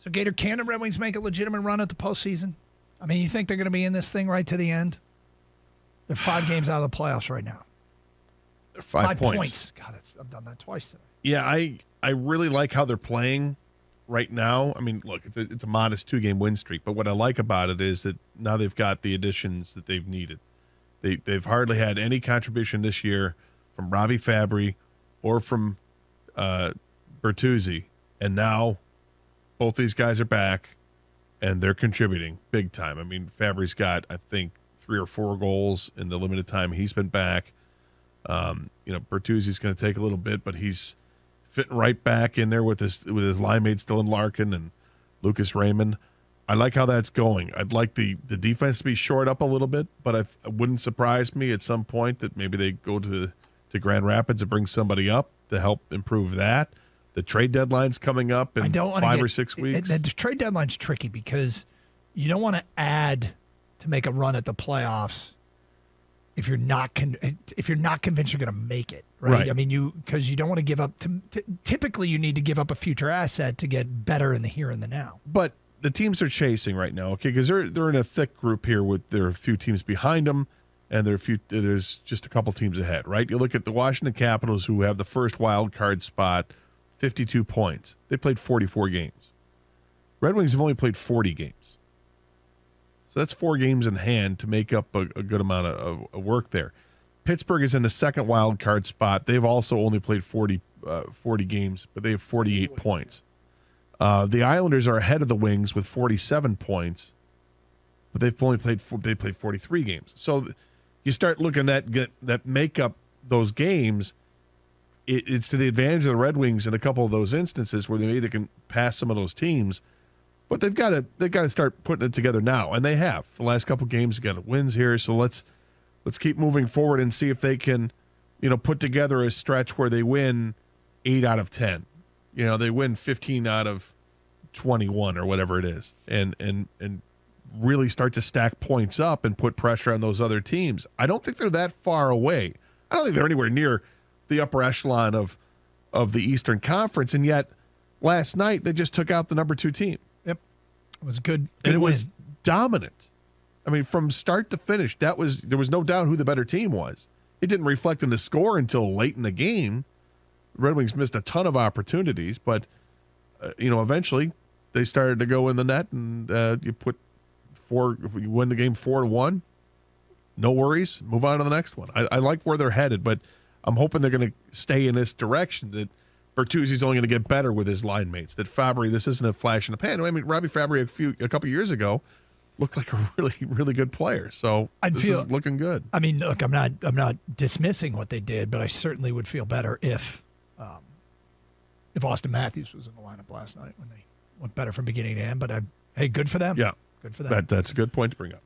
So, Gator, can the Red Wings make a legitimate run at the postseason? I mean, you think they're going to be in this thing right to the end? They're 5 games out of the playoffs right now. They're 5 points. God, I've done that twice today. Yeah, I really like how they're playing right now. I mean, look, it's a modest 2-game win streak, but what I like about it is that now they've got the additions that they've needed. They've hardly had any contribution this year from Robbie Fabry or from Bertuzzi, and now both these guys are back, and they're contributing big time. I mean, Fabry's got, I think, 3 or 4 goals in the limited time he's been back. Bertuzzi's going to take a little bit, but he's fitting right back in there with his line mates Dylan Larkin and Lucas Raymond. I like how that's going. I'd like the defense to be shored up a little bit, but it wouldn't surprise me at some point that maybe they go to Grand Rapids and bring somebody up to help improve that. The trade deadline's coming up in 5 or 6 weeks. The trade deadline's tricky because you don't want to add to make a run at the playoffs if you're not convinced you're going to make it, right? I mean, because you don't want to give up. Typically, you need to give up a future asset to get better in the here and the now. But the teams are chasing right now, okay? Because they're in a thick group here there are a few teams behind them, and there's just a couple teams ahead, right? You look at the Washington Capitals, who have the first wild card spot, 52 points. They played 44 games. Red Wings have only played 40 games. So that's 4 games in hand to make up a good amount of work there. Pittsburgh is in the second wild card spot. They've also only played 40 games, but they have 48 points. The Islanders are ahead of the Wings with 47 points, but they've only played 43 games. So you start looking at that make up those games. It's to the advantage of the Red Wings in a couple of those instances where they either can pass some of those teams, but they've got to start putting it together now, and they have. The last couple of games, got wins here, so let's keep moving forward and see if they can, put together a stretch where they win 8 out of 10. They win 15 out of 21 or whatever it is, and really start to stack points up and put pressure on those other teams. I don't think they're that far away. I don't think they're anywhere near the upper echelon of the Eastern Conference, and yet last night they just took out the number 2 team. Yep, it was good and it win. Was dominant. I mean, from start to finish, there was no doubt who the better team was. It didn't reflect in the score until late in the game. Red Wings missed a ton of opportunities, but eventually they started to go in the net, and you win the game 4-1. No worries, move on to the next one. I like where they're headed, but I'm hoping they're going to stay in this direction. That Bertuzzi's only going to get better with his line mates. That Fabry, this isn't a flash in the pan. I mean, Robbie Fabry a couple years ago looked like a really, really good player. So this is looking good. I mean, look, I'm not dismissing what they did, but I certainly would feel better if Austin Matthews was in the lineup last night when they went better from beginning to end. But hey, good for them. Yeah, good for them. That's a good point to bring up.